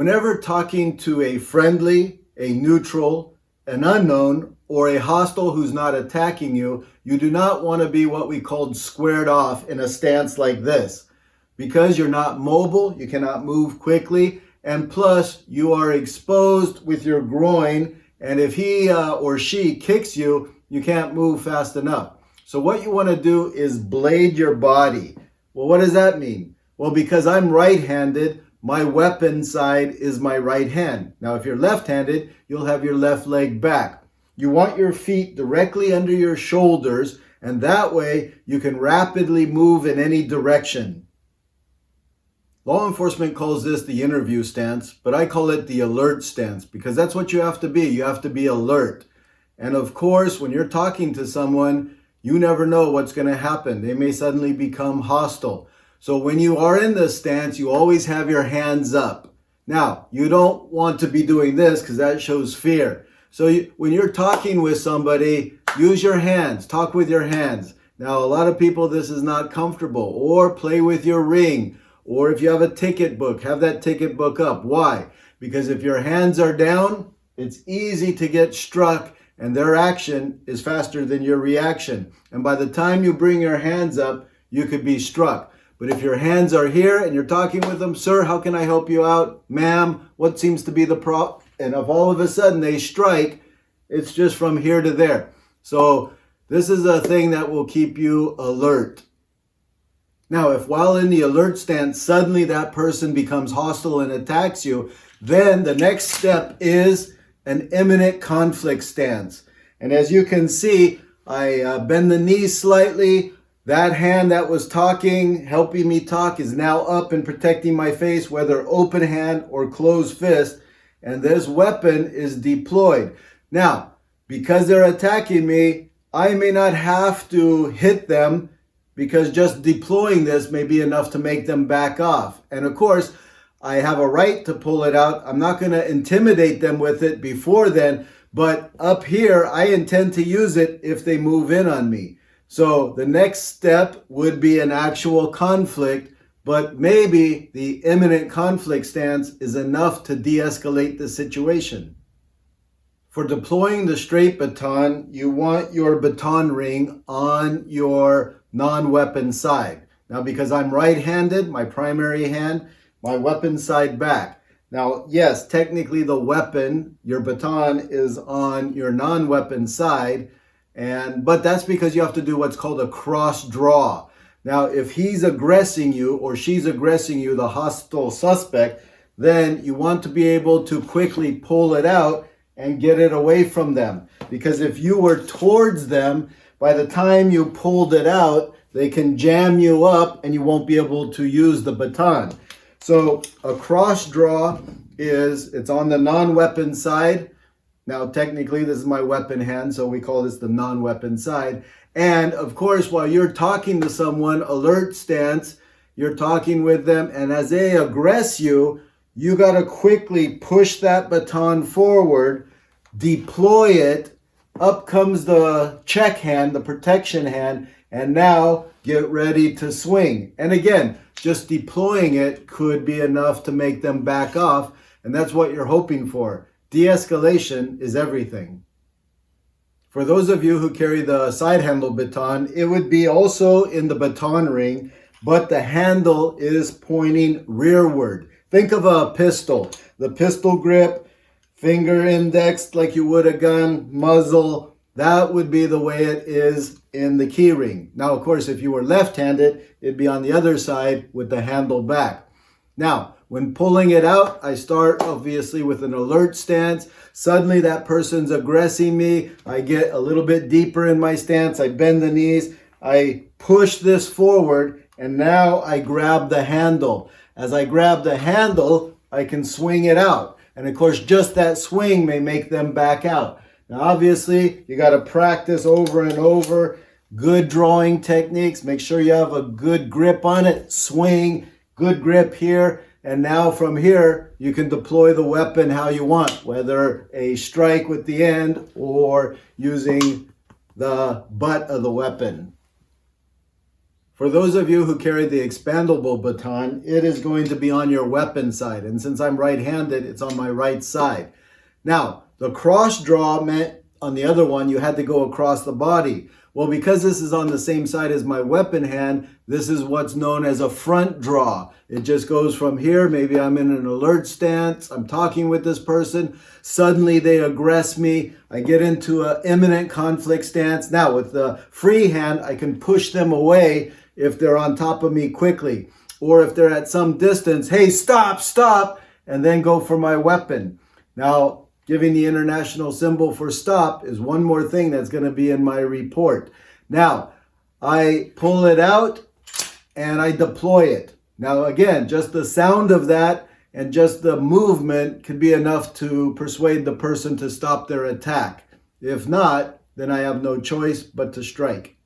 Whenever talking to a friendly, a neutral, an unknown, or a hostile who's not attacking you, you do not want to be what we called squared off in a stance like this. Because you're not mobile, you cannot move quickly, and plus you are exposed with your groin, and if he or she kicks you, you can't move fast enough. So what you want to do is blade your body. Well, what does that mean? Well, because I'm right-handed, my weapon side is my right hand. Now, if you're left-handed, you'll have your left leg back. You want your feet directly under your shoulders, and that way you can rapidly move in any direction. Law enforcement calls this the interview stance, but I call it the alert stance because that's what you have to be. You have to be alert. And of course, when you're talking to someone, you never know what's going to happen. They may suddenly become hostile. So when you are in this stance, you always have your hands up. Now, you don't want to be doing this because that shows fear. So when you're talking with somebody, use your hands, talk with your hands. Now, a lot of people, this is not comfortable. Or play with your ring. Or if you have a ticket book, have that ticket book up. Why? Because if your hands are down, it's easy to get struck and their action is faster than your reaction. And by the time you bring your hands up, you could be struck. But if your hands are here and you're talking with them, sir, how can I help you out? Ma'am, what seems to be the problem? And if all of a sudden they strike, it's just from here to there. So this is a thing that will keep you alert. Now, if while in the alert stance, suddenly that person becomes hostile and attacks you, then the next step is an imminent conflict stance. And as you can see, I bend the knees slightly. That hand that was talking, helping me talk, is now up and protecting my face, whether open hand or closed fist. And this weapon is deployed. Now, because they're attacking me, I may not have to hit them because just deploying this may be enough to make them back off. And of course, I have a right to pull it out. I'm not going to intimidate them with it before then, but up here, I intend to use it if they move in on me. So the next step would be an actual conflict, but maybe the imminent conflict stance is enough to de-escalate the situation. For deploying the straight baton, you want your baton ring on your non-weapon side. Now, because I'm right-handed, my primary hand, my weapon side back. Now, yes, technically the weapon, your baton, is on your non-weapon side, but that's because you have to do what's called a cross draw. Now, if he's aggressing you or she's aggressing you, the hostile suspect, then you want to be able to quickly pull it out and get it away from them. Because if you were towards them, by the time you pulled it out, they can jam you up and you won't be able to use the baton. So a cross draw it's on the non-weapon side. Now, technically, this is my weapon hand, so we call this the non-weapon side. And of course, while you're talking to someone, alert stance, you're talking with them, and as they aggress you, you got to quickly push that baton forward, deploy it, up comes the check hand, the protection hand, and now get ready to swing. And again, just deploying it could be enough to make them back off, and that's what you're hoping for. De-escalation is everything. For those of you who carry the side handle baton, it would be also in the baton ring, but the handle is pointing rearward. Think of a pistol. The pistol grip, finger indexed like you would a gun, muzzle, that would be the way it is in the key ring. Now, of course, if you were left-handed, it'd be on the other side with the handle back. Now, when pulling it out, I start obviously with an alert stance. Suddenly that person's aggressing me. I get a little bit deeper in my stance. I bend the knees. I push this forward, and now I grab the handle. As I grab the handle, I can swing it out. And of course, just that swing may make them back out. Now, obviously, you got to practice over and over. Good drawing techniques. Make sure you have a good grip on it. Swing, good grip here. And now from here, you can deploy the weapon how you want, whether a strike with the end or using the butt of the weapon. For those of you who carry the expandable baton, it is going to be on your weapon side. And since I'm right-handed, it's on my right side. Now, the cross draw meant on the other one, you had to go across the body. Well, because this is on the same side as my weapon hand, this is what's known as a front draw. It just goes from here. Maybe I'm in an alert stance. I'm talking with this person. Suddenly they aggress me. I get into an imminent conflict stance. Now, with the free hand, I can push them away if they're on top of me quickly. Or if they're at some distance, hey, stop, stop, and then go for my weapon. Now, giving the international symbol for stop is one more thing that's going to be in my report. Now, I pull it out and I deploy it. Now, again, just the sound of that and just the movement could be enough to persuade the person to stop their attack. If not, then I have no choice but to strike.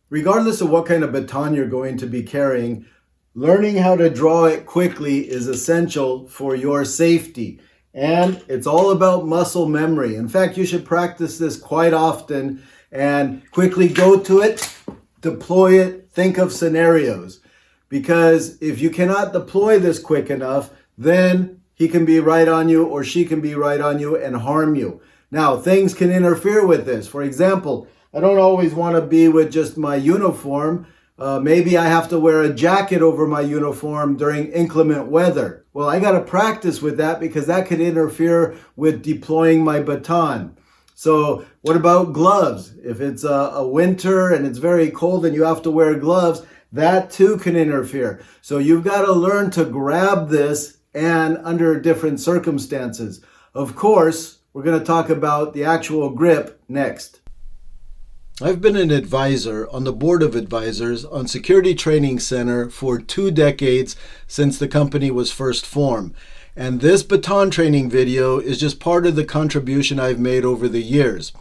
Regardless of what kind of baton you're going to be carrying, learning how to draw it quickly is essential for your safety. And it's all about muscle memory. In fact, you should practice this quite often and quickly go to it, deploy it, think of scenarios. Because if you cannot deploy this quick enough, then he can be right on you or she can be right on you and harm you. Now, things can interfere with this. For example, I don't always want to be with just my uniform. Maybe I have to wear a jacket over my uniform during inclement weather. Well, I got to practice with that because that could interfere with deploying my baton. So what about gloves? If it's a winter and it's very cold and you have to wear gloves, that too can interfere. So you've got to learn to grab this and under different circumstances. Of course, we're going to talk about the actual grip next. I've been an advisor on the board of advisors on Security Training Center for 2 decades since the company was first formed. And this baton training video is just part of the contribution I've made over the years.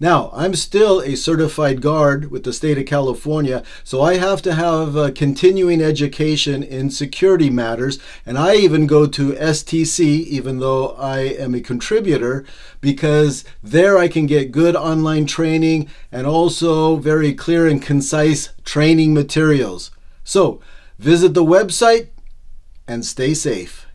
Now, I'm still a certified guard with the state of California, so I have to have a continuing education in security matters, and I even go to STC, even though I am a contributor, because there I can get good online training and also very clear and concise training materials. So, visit the website and stay safe.